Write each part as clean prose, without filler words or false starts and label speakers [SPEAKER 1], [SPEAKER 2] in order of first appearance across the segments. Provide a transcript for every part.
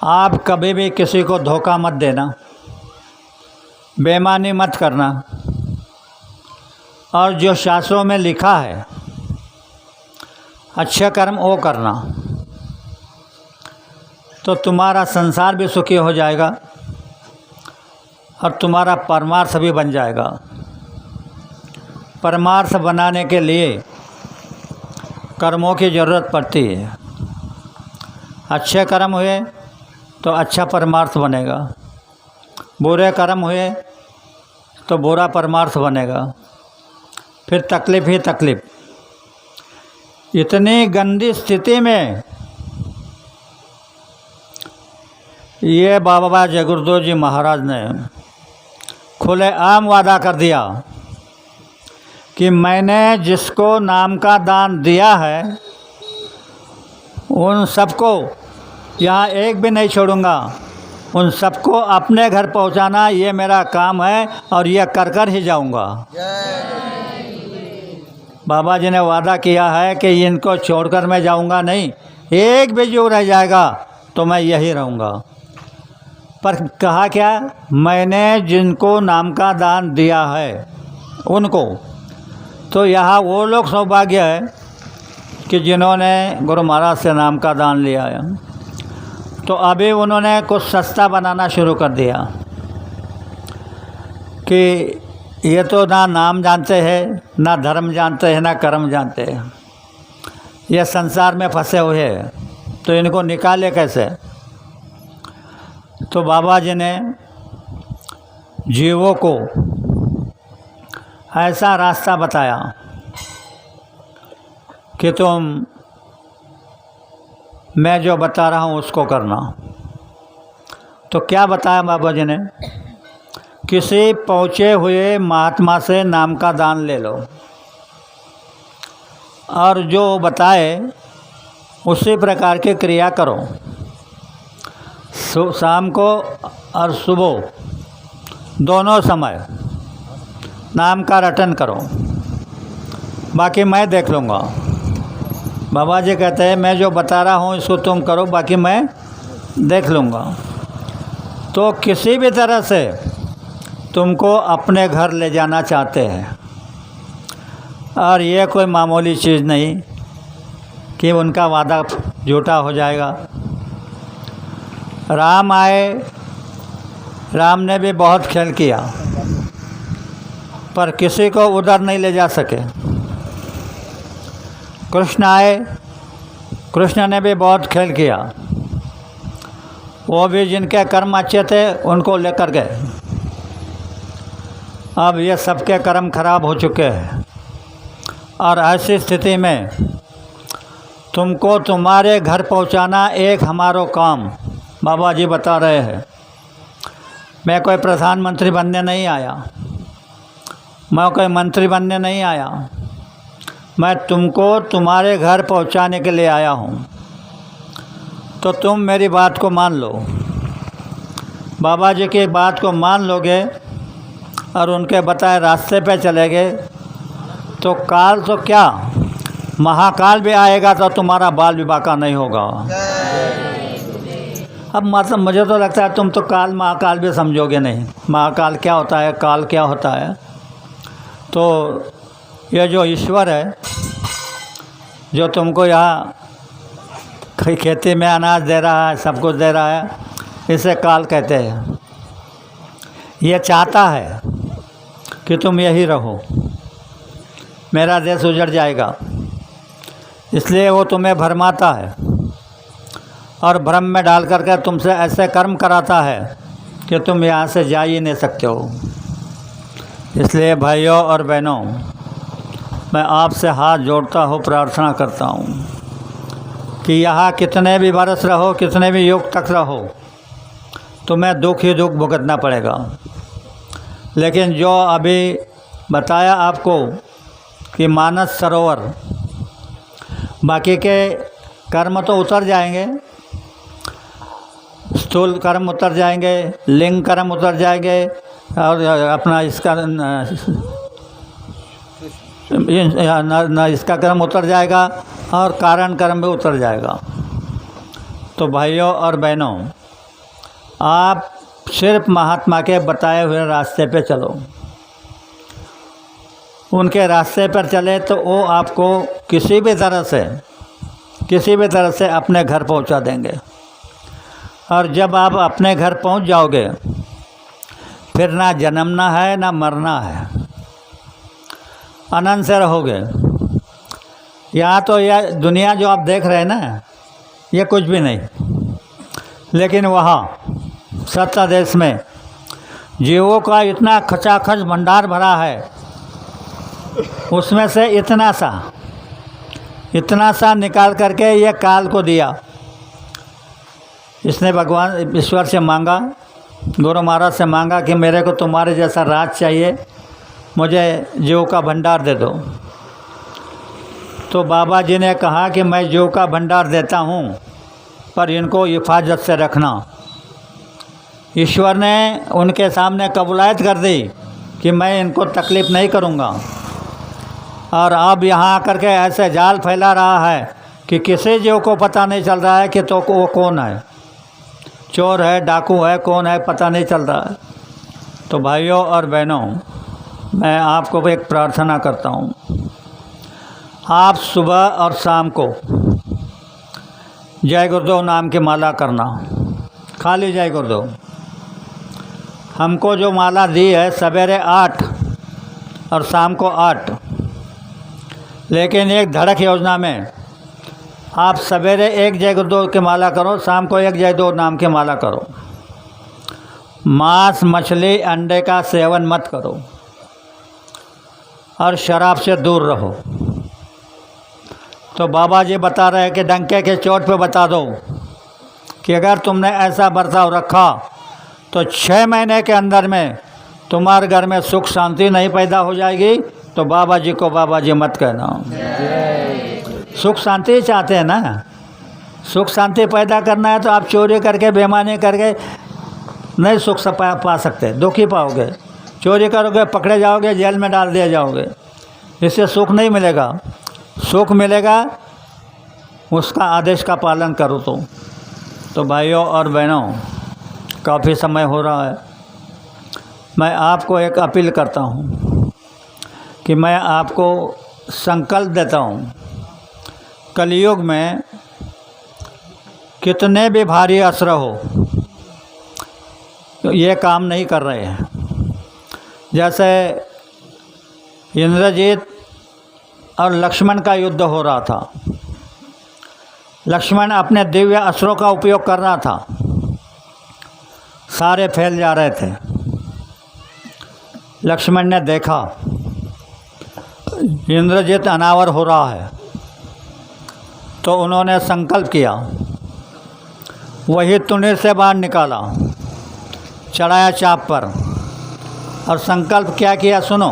[SPEAKER 1] आप कभी भी किसी को धोखा मत देना, बेईमानी मत करना। और जो शास्त्रों में लिखा है अच्छे कर्म वो करना, तो तुम्हारा संसार भी सुखी हो जाएगा और तुम्हारा परमार्थ भी बन जाएगा। परमार्थ बनाने के लिए कर्मों की ज़रूरत पड़ती है। अच्छे कर्म हुए तो अच्छा परमार्थ बनेगा, बुरे कर्म हुए तो बुरा परमार्थ बनेगा, फिर तकलीफ़ ही तकलीफ़। इतनी गंदी स्थिति में ये बाबा जगुरुदेव जी महाराज ने खुलेआम वादा कर दिया कि मैंने जिसको नाम का दान दिया है उन सबको यहाँ एक भी नहीं छोड़ूंगा, उन सबको अपने घर पहुँचाना ये मेरा काम है और ये कर कर ही जाऊंगा। बाबा जी ने वादा किया है कि इनको छोड़कर मैं जाऊंगा नहीं, एक भी जो रह जाएगा तो मैं यही रहूँगा। पर कहा क्या, मैंने जिनको नाम का दान दिया है उनको। तो यहाँ वो लोग सौभाग्य है कि जिन्होंने गुरु महाराज से नाम का दान लिया है। तो अभी उन्होंने कुछ सस्ता बनाना शुरू कर दिया कि ये तो ना नाम जानते हैं, ना धर्म जानते हैं, ना कर्म जानते हैं, ये संसार में फंसे हुए हैं, तो इनको निकाले कैसे। तो बाबा जी ने जीवों को ऐसा रास्ता बताया कि तुम मैं जो बता रहा हूँ उसको करना। तो क्या बताया बाबा जी ने, किसी पहुँचे हुए महात्मा से नाम का दान ले लो और जो बताए उसी प्रकार की क्रिया करो। शाम को और सुबह दोनों समय नाम का रटन करो, बाकी मैं देख लूँगा। बाबा जी कहते हैं मैं जो बता रहा हूँ इसको तुम करो, बाकी मैं देख लूँगा। तो किसी भी तरह से तुमको अपने घर ले जाना चाहते हैं, और ये कोई मामूली चीज़ नहीं कि उनका वादा झूठा हो जाएगा। राम आए, राम ने भी बहुत खेल किया पर किसी को उधर नहीं ले जा सके। कृष्ण आए, कृष्ण ने भी बहुत खेल किया, वो भी जिनके कर्म अच्छे थे उनको लेकर गए। अब ये सबके कर्म खराब हो चुके हैं और ऐसी स्थिति में तुमको तुम्हारे घर पहुंचाना एक हमारो काम। बाबा जी बता रहे हैं मैं कोई प्रधानमंत्री बनने नहीं आया, मैं कोई मंत्री बनने नहीं आया, मैं तुमको तुम्हारे घर पहुंचाने के लिए आया हूँ। तो तुम मेरी बात को मान लो। बाबा जी की बात को मान लोगे और उनके बताए रास्ते पे चले गए तो काल तो क्या, महाकाल भी आएगा तो तुम्हारा बाल विवाह का नहीं होगा। अब मतलब मुझे तो लगता है तुम तो काल महाकाल भी समझोगे नहीं। महाकाल क्या होता है, काल क्या होता है। तो ये जो ईश्वर है जो तुमको यहाँ खेती में अनाज दे रहा है, सब कुछ दे रहा है, इसे काल कहते हैं। ये चाहता है कि तुम यही रहो, मेरा देश उजड़ जाएगा, इसलिए वो तुम्हें भरमाता है और भ्रम में डाल करके तुमसे ऐसे कर्म कराता है कि तुम यहाँ से जा ही नहीं सकते हो। इसलिए भाइयों और बहनों, मैं आपसे हाथ जोड़ता हूँ, प्रार्थना करता हूँ कि यहाँ कितने भी बरस रहो, कितने भी युग तक रहो, तुम्हें दुख ही दुख भुगतना पड़ेगा। लेकिन जो अभी बताया आपको कि मानस सरोवर, बाकी के कर्म तो उतर जाएंगे, स्थूल कर्म उतर जाएंगे, लिंग कर्म उतर जाएंगे और अपना इसका इसका कर्म उतर जाएगा और कारण कर्म भी उतर जाएगा। तो भाइयों और बहनों, आप सिर्फ महात्मा के बताए हुए रास्ते पे चलो। उनके रास्ते पर चले तो वो आपको किसी भी तरह से अपने घर पहुंचा देंगे। और जब आप अपने घर पहुंच जाओगे फिर ना जन्मना है ना मरना है, आनंद से रहोगे। यहाँ तो यह दुनिया जो आप देख रहे हैं ना, ये कुछ भी नहीं, लेकिन वहाँ सत्ता देश में जीवों का इतना खचाखच भंडार भरा है, उसमें से इतना सा निकाल करके ये काल को दिया। इसने भगवान ईश्वर से मांगा, गुरु महाराज से मांगा कि मेरे को तुम्हारे जैसा राज चाहिए, मुझे जीव का भंडार दे दो। तो बाबा जी ने कहा कि मैं जीव का भंडार देता हूँ, पर इनको हिफाजत से रखना। ईश्वर ने उनके सामने कबूलायत कर दी कि मैं इनको तकलीफ़ नहीं करूँगा। और अब यहाँ आकर के ऐसे जाल फैला रहा है कि किसी जीव को पता नहीं चल रहा है कि तो वो कौन है, चोर है, डाकू है, कौन है, पता नहीं चल रहा है। तो भाइयों और बहनों, मैं आपको एक प्रार्थना करता हूँ, आप सुबह और शाम को जय गुरुदेव नाम की माला करना, खाली जय गुरुदेव। हमको जो माला दी है सवेरे 8 और शाम को 8, लेकिन एक धड़क योजना में आप सवेरे 1 जय गुरुदेव की माला करो, शाम को 1 जय गुरुदेव नाम की माला करो। मांस, मछली, अंडे का सेवन मत करो और शराब से दूर रहो। तो बाबा जी बता रहे हैं कि डंके के चोट पे बता दो कि अगर तुमने ऐसा बर्ताव रखा तो 6 महीने के अंदर में तुम्हारे घर में सुख शांति नहीं पैदा हो जाएगी। तो बाबा जी को बाबा जी मत कहना। सुख शांति चाहते हैं ना, सुख शांति पैदा करना है तो आप चोरी करके, बेईमानी करके नहीं सुख पा सकते, दुख ही पाओगे। चोरी करोगे, पकड़े जाओगे, जेल में डाल दिए जाओगे, इससे सुख नहीं मिलेगा। सुख मिलेगा उसका आदेश का पालन करो। तो भाइयों और बहनों, काफ़ी समय हो रहा है, मैं आपको एक अपील करता हूँ कि मैं आपको संकल्प देता हूँ, कलयुग में कितने भी भारी असुर हो तो ये काम नहीं कर रहे हैं। जैसे इंद्रजीत और लक्ष्मण का युद्ध हो रहा था, लक्ष्मण अपने दिव्य अस्त्रों का उपयोग कर रहा था, सारे फैल जा रहे थे। लक्ष्मण ने देखा इंद्रजीत अनावर हो रहा है, तो उन्होंने संकल्प किया, वही तुनीर से बाण निकाला, चढ़ाया चाप पर और संकल्प क्या किया सुनो,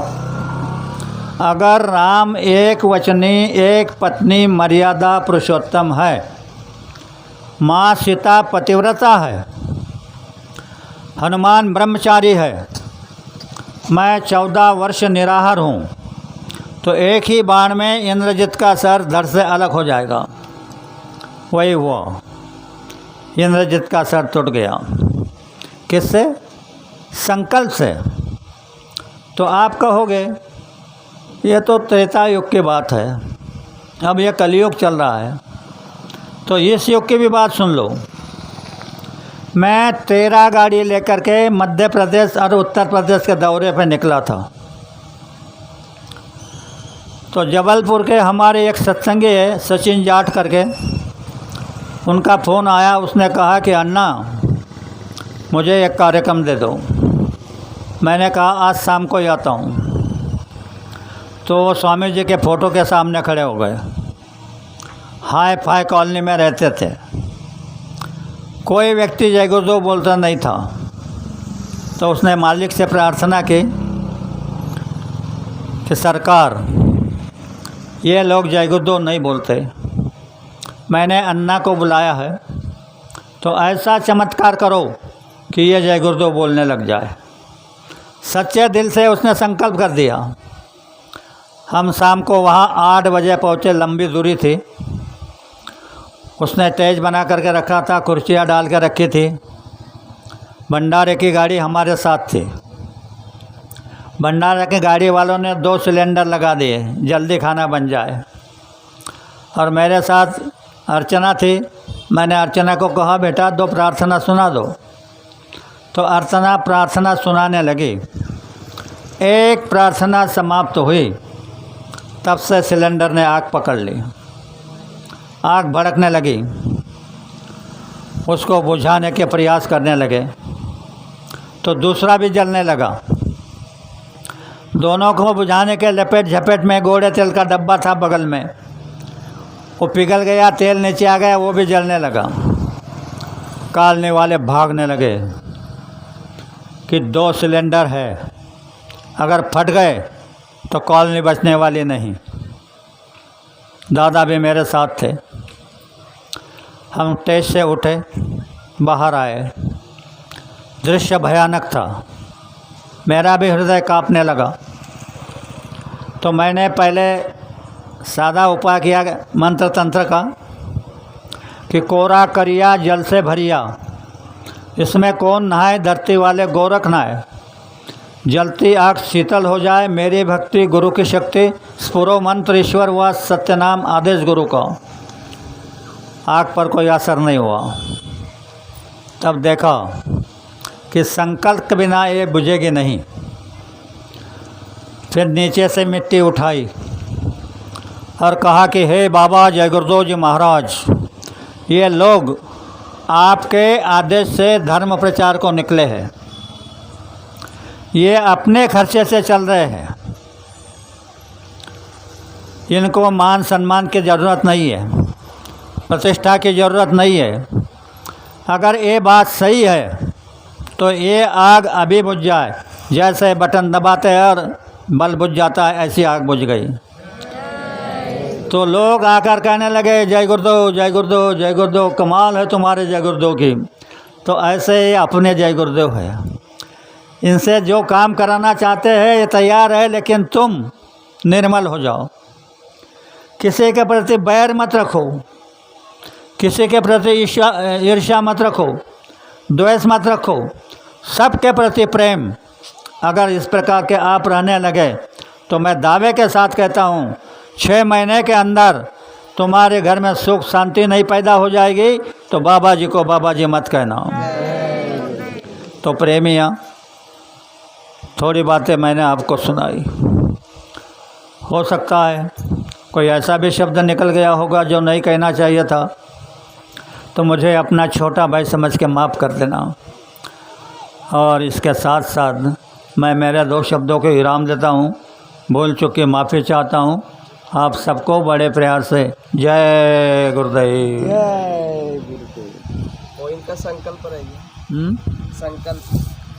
[SPEAKER 1] अगर राम एक वचनी, एक पत्नी, मर्यादा पुरुषोत्तम है, माँ सीता पतिव्रता है, हनुमान ब्रह्मचारी है, मैं 14 वर्ष निराहार हूँ, तो एक ही बाण में इंद्रजीत का सर धड़ से अलग हो जाएगा। वही हुआ, इंद्रजीत का सर टूट गया। किससे? संकल्प से। तो आप कहोगे ये तो त्रेता युग की बात है, अब ये कलयुग चल रहा है, तो इस युग की भी बात सुन लो। मैं 13 गाड़ी लेकर के मध्य प्रदेश और उत्तर प्रदेश के दौरे पर निकला था। तो जबलपुर के हमारे एक सत्संगी है सचिन जाट करके, उनका फ़ोन आया, उसने कहा कि अन्ना मुझे एक कार्यक्रम दे दो। मैंने कहा आज शाम को ही आता हूँ। तो वो स्वामी जी के फ़ोटो के सामने खड़े हो गए। हाई फाई कॉलोनी में रहते थे, कोई व्यक्ति जय गुरुदेव बोलता नहीं था। तो उसने मालिक से प्रार्थना की कि सरकार ये लोग जय गुरुदेव नहीं बोलते, मैंने अन्ना को बुलाया है, तो ऐसा चमत्कार करो कि ये जय गुरुदेव बोलने लग जाए। सच्चे दिल से उसने संकल्प कर दिया। हम शाम को वहाँ 8 बजे पहुँचे, लंबी दूरी थी। उसने स्टेज बना करके रखा था, कुर्सियाँ डाल के रखी थी। भंडारे की गाड़ी हमारे साथ थी। भंडारे की गाड़ी वालों ने 2 सिलेंडर लगा दिए, जल्दी खाना बन जाए। और मेरे साथ अर्चना थी। मैंने अर्चना को कहा, बेटा 2 प्रार्थना सुना दो। तो अर्चना प्रार्थना सुनाने लगी। एक प्रार्थना समाप्त हुई, तब से सिलेंडर ने आग पकड़ ली, आग भड़कने लगी। उसको बुझाने के प्रयास करने लगे तो दूसरा भी जलने लगा। दोनों को बुझाने के लपेट झपेट में गोड़े तेल का डब्बा था बगल में, वो पिघल गया, तेल नीचे आ गया, वो भी जलने लगा। कालने वाले भागने लगे कि 2 सिलेंडर है, अगर फट गए तो कॉलोनी बचने वाली नहीं। दादा भी मेरे साथ थे। हम तेज से उठे, बाहर आए। दृश्य भयानक था। मेरा भी हृदय कांपने लगा। तो मैंने पहले सादा उपाय किया मंत्र तंत्र का कि कोरा करिया जल से भरिया, इसमें कौन नहाए, धरती वाले गोरख नहाए। जलती आग शीतल हो जाए, मेरी भक्ति गुरु की शक्ति, स्फुरो मंत्र ईश्वर व सत्यनाम आदेश गुरु का। आग पर कोई असर नहीं हुआ। तब देखा कि संकल्प के बिना ये बुझेगी नहीं। फिर नीचे से मिट्टी उठाई और कहा कि हे बाबा जय गुरुदेव जी महाराज, ये लोग आपके आदेश से धर्म प्रचार को निकले हैं, ये अपने खर्चे से चल रहे हैं, इनको मान सम्मान की ज़रूरत नहीं है, प्रतिष्ठा की ज़रूरत नहीं है। अगर ये बात सही है तो ये आग अभी बुझ जाए, जैसे बटन दबाते हैं और बल्ब बुझ जाता है, ऐसी आग बुझ गई। तो लोग आकर कहने लगे जय गुरुदेव जय गुरुदेव जय गुरुदेव, कमाल है तुम्हारे जय गुरुदेव की। तो ऐसे ही अपने जय गुरुदेव है। इनसे जो काम कराना चाहते हैं ये तैयार है, लेकिन तुम निर्मल हो जाओ। किसी के प्रति बैर मत रखो, किसी के प्रति ईर्ष्या मत रखो, द्वेष मत रखो, सबके प्रति प्रेम। अगर इस प्रकार के आप रहने लगे तो मैं दावे के साथ कहता हूँ 6 महीने के अंदर तुम्हारे घर में सुख शांति नहीं पैदा हो जाएगी। तो बाबा जी को बाबा जी मत कहना। तो प्रेमिया, थोड़ी बातें मैंने आपको सुनाई। हो सकता है कोई ऐसा भी शब्द निकल गया होगा जो नहीं कहना चाहिए था, तो मुझे अपना छोटा भाई समझ के माफ़ कर देना। और इसके साथ साथ मैं मेरे 2 शब्दों के विराम देता हूँ। भूल चुक के माफ़ी चाहता हूँ। आप सबको बड़े प्यार से जय गुरुदेव।
[SPEAKER 2] जय गुरुदेव। और इनका संकल्प रहेगा।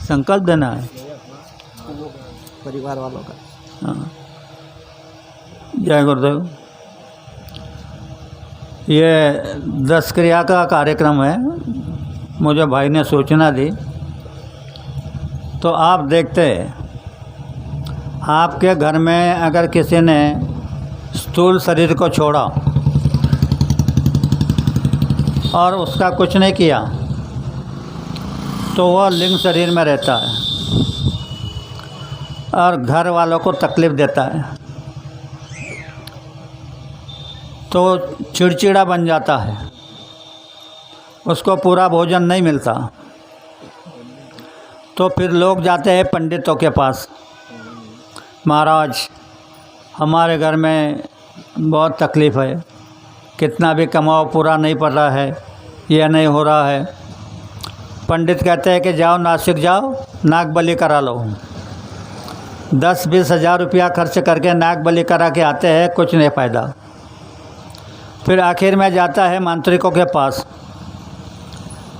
[SPEAKER 2] संकल्प
[SPEAKER 1] देना है
[SPEAKER 2] परिवार वालों का।
[SPEAKER 1] हाँ, जय गुरुदेव। ये 10 क्रिया का कार्यक्रम है, मुझे भाई ने सूचना दी। तो आप देखते, आपके घर में अगर किसी ने स्थूल शरीर को छोड़ा और उसका कुछ नहीं किया तो वह लिंग शरीर में रहता है और घर वालों को तकलीफ़ देता है, तो चिड़चिड़ा बन जाता है, उसको पूरा भोजन नहीं मिलता। तो फिर लोग जाते हैं पंडितों के पास, महाराज हमारे घर में बहुत तकलीफ़ है, कितना भी कमाओ पूरा नहीं पड़ रहा है, यह नहीं हो रहा है। पंडित कहते हैं कि जाओ नासिक जाओ, नाक बलि करा लो। 10-20 हज़ार रुपया खर्च करके नाक बलि करा के आते हैं, कुछ नहीं फ़ायदा। फिर आखिर में जाता है मांत्रिकों के पास।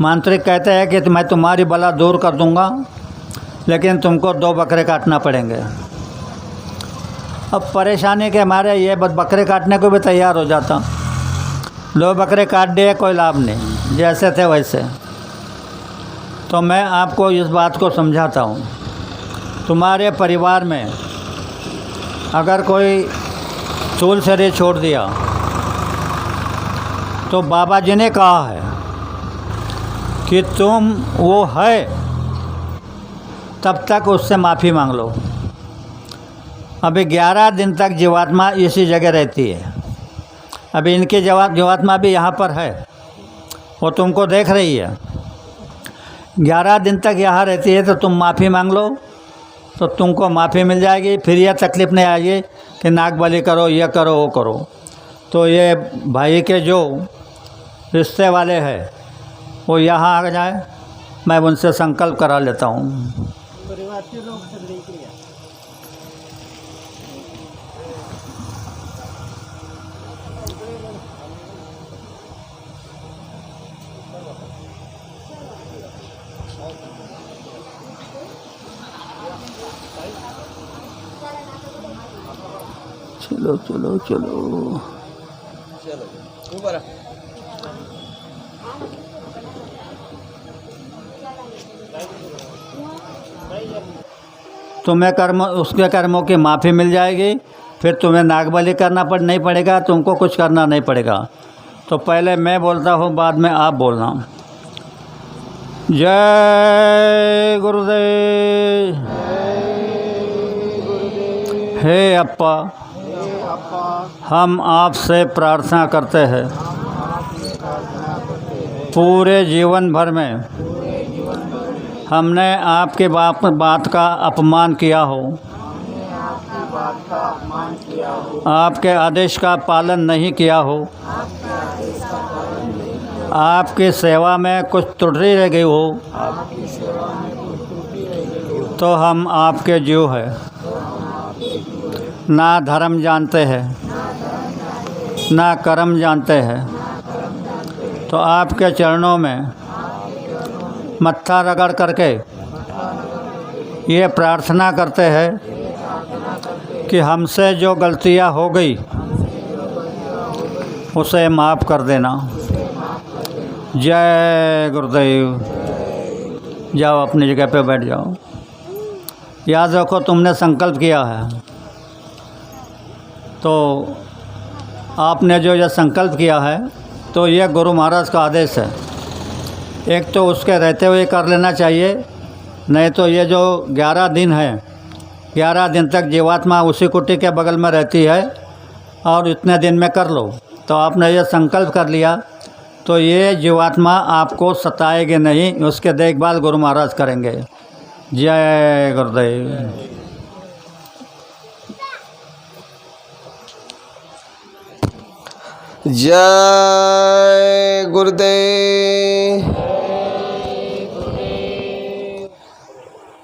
[SPEAKER 1] मांत्रिक कहते हैं कि मैं तुम्हारी बला दूर कर दूंगा, लेकिन तुमको 2 बकरे काटना पड़ेंगे। अब परेशानी के मारे ये बकरे काटने को भी तैयार हो जाता। 2 बकरे काट दिए, कोई लाभ नहीं, जैसे थे वैसे। तो मैं आपको इस बात को समझाता हूँ, तुम्हारे परिवार में अगर कोई स्थूल शरीर छोड़ दिया तो बाबा जी ने कहा है कि तुम वो है तब तक उससे माफ़ी मांग लो। अभी 11 दिन तक जीवात्मा इसी जगह रहती है। अभी इनकी जीवात्मा भी यहाँ पर है, वो तुमको देख रही है। 11 दिन तक यहाँ रहती है, तो तुम माफ़ी मांग लो तो तुमको माफ़ी मिल जाएगी। फिर यह तकलीफ़ नहीं आएगी कि नाग बलि करो, ये करो, वो करो। तो ये भाई के जो रिश्ते वाले हैं वो यहाँ आ जाए, मैं उनसे संकल्प करा लेता हूँ। चलो चलो चलो
[SPEAKER 2] चलो ऊपर आ।
[SPEAKER 1] तुम्हें उसके कर्मों की माफ़ी मिल जाएगी। फिर तुम्हें नागबलि करना नहीं पड़ेगा, तुमको कुछ करना नहीं पड़ेगा। तो पहले मैं बोलता हूँ, बाद में आप बोलना। जय गुरुदेव। हे अप्पा, हम आपसे प्रार्थना करते हैं पूरे जीवन भर में हमने आपके बात का अपमान किया हो, आपके आदेश का पालन नहीं किया हो, आपकी सेवा में कुछ त्रुटि रह गई हो, तो हम आपके जीव हैं, ना धर्म जानते हैं, ना कर्म जानते हैं। तो आपके चरणों में मत्था रगड़ करके ये प्रार्थना करते हैं कि हमसे जो गलतियां हो गई उसे माफ़ कर देना। जय गुरुदेव। जाओ अपनी जगह पे बैठ जाओ। याद रखो, तुमने संकल्प किया है, तो आपने जो यह संकल्प किया है तो यह गुरु महाराज का आदेश है। एक तो उसके रहते हुए कर लेना चाहिए, नहीं तो ये जो 11 दिन है, 11 दिन तक जीवात्मा उसी कुटी के बगल में रहती है और इतने दिन में कर लो। तो आपने ये संकल्प कर लिया तो ये जीवात्मा आपको सताएगी नहीं, उसके देखभाल गुरु महाराज करेंगे। जय गुरुदेव।
[SPEAKER 2] जय गुरुदेव।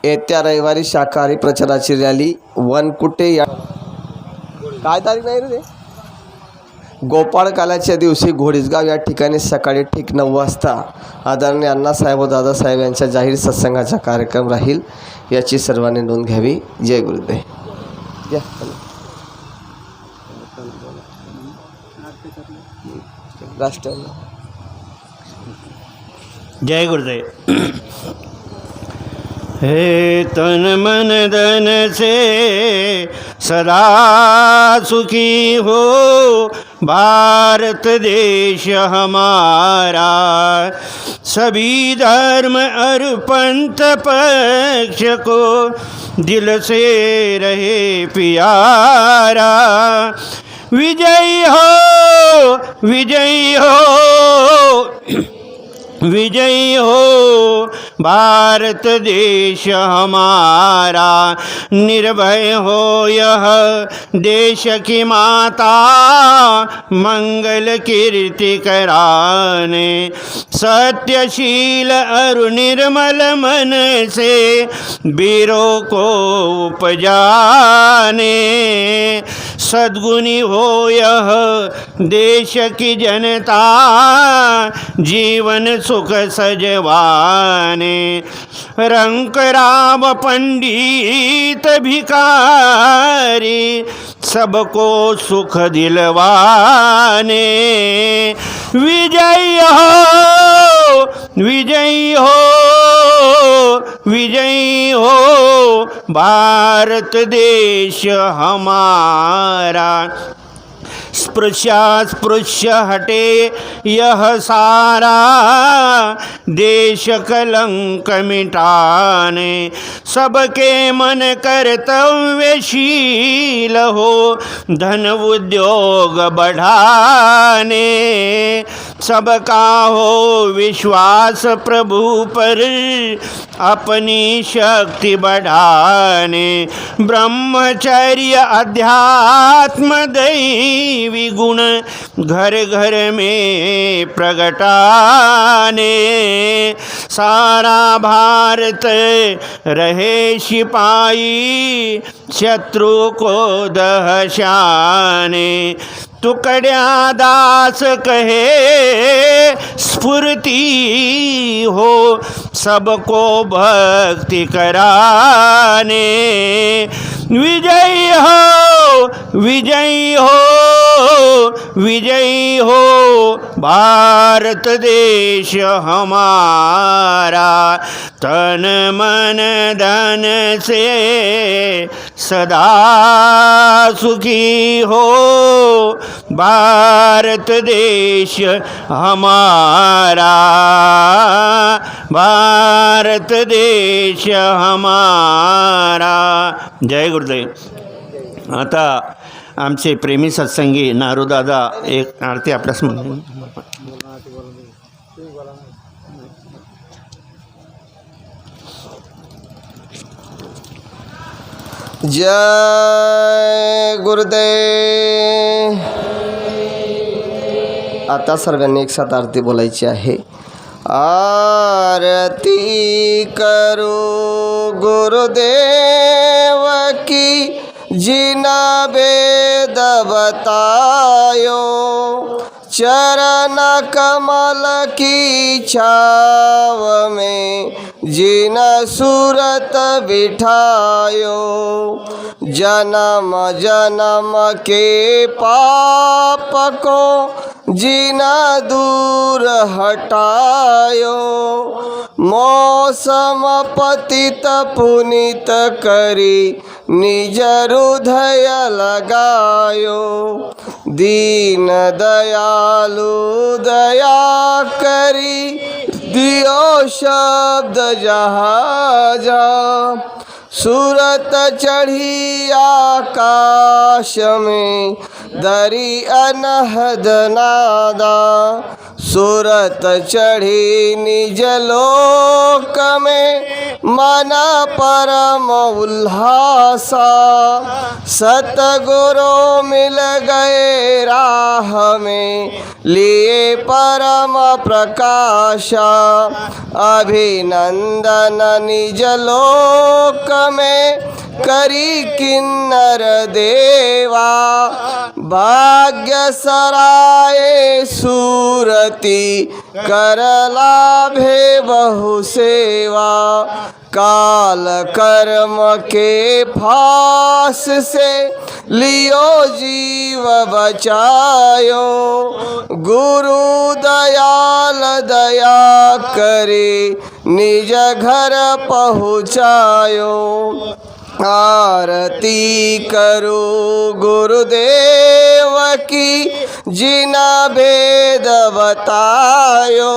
[SPEAKER 2] येत्या रविवारी शाकाहारी प्रचाराची रॅली वनकुटे या काय तारीख नाही रे ते गोपाळकालाच्या दिवशी घोडीसगाव या ठिकाणी सकाळी ठीक 9 वाजता आदरणीय अण्णासाहेब व दादासाहेब यांच्या जाहीर सत्संगाचा कार्यक्रम राहील, याची सर्वांनी नोंद घ्यावी। जय गुरुदेव। या राष्ट्र
[SPEAKER 1] जय गुरुदेव।
[SPEAKER 3] हे तन मन धन से सदा सुखी हो भारत देश हमारा, सभी धर्म और पंथ पक्ष को दिल से रहे प्यारा। विजयी हो, विजयी हो, विजयी हो भारत देश हमारा। निर्भय हो यह देश की माता, मंगल कीर्ति कराने। सत्यशील और निर्मल मन से वीरों को उपजाने। सद्गुणी हो यह देश की जनता, जीवन सुख सजवाने। रंक राम पंडित भिखारी, सबको सुख दिलवाने। विजयी हो, विजयी हो, विजयी हो भारत देश हमारा। स्पृश्य हटे यह सारा, देश कलंक मिटाने, सबके मन कर्तव्यशील हो, धन उद्योग बढ़ाने, सबका हो विश्वास प्रभु पर, अपनी शक्ति बढ़ाने, ब्रह्मचर्य अध्यात्म दैवी गुण घर घर में प्रगटाने, सारा भारत रहे सिपाही, शत्रु को दहशाने, टुकड़िया दास कहे स्फूर्ति हो, सबको भक्ति कराने, विजयी हो विजयी हो विजयी हो, भारत देश हमारा, तन मन धन से सदा सुखी हो, भारत देश हमारा, भारत देश हमारा. जय गुरुदेव. आता आमचे प्रेमी सत्संगी नारूदादा एक आरती आपल्यास म्हणून.
[SPEAKER 2] जय गुरुदेव. आता सर्वांनी एक साथ आरती बोलायची आहे. आरती करो गुरुदेव की, जिना वेद बतायो, चरण कमल की छाव में जिन सूरत बिठायो, जन्म जन्म के पाप को जिना दूर हटायो, मौसम पतित पुनीत करी निज हृदय लगायो, दीन दयालु दया करी दियो शब्द जहाजा, सूरत चढ़ी आकाश में दरी अनहद नादा, सूरत चढ़ी निज लोक में मन परम उल्लासा, सतगुरु मिल गए राह में लिए परम प्रकाशा, अभिनंदन निज लोक में करी किन्नर देवा, भाग्य सराय सूरती कर लाभे बहु सेवा, काल कर्म के फास से लियो जीव बचायो, गुरु दयाल दया करे निज घर पहुँचायो, आरती करो गुरुदेव की, जिना भेद बतायो,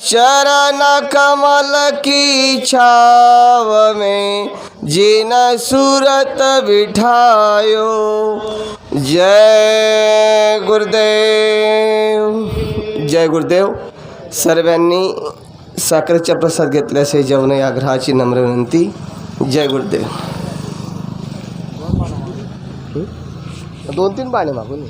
[SPEAKER 2] चरण कमल की छाव में जिन सूरत बिठायो. जय गुरुदेव. जय गुरुदेव. सर्वांनी साखरेचा प्रसाद घेतल्याचे जेवण या आग्रहाची नम्र विनंती. जय गुरुदेव. 2-3 पाणी मागून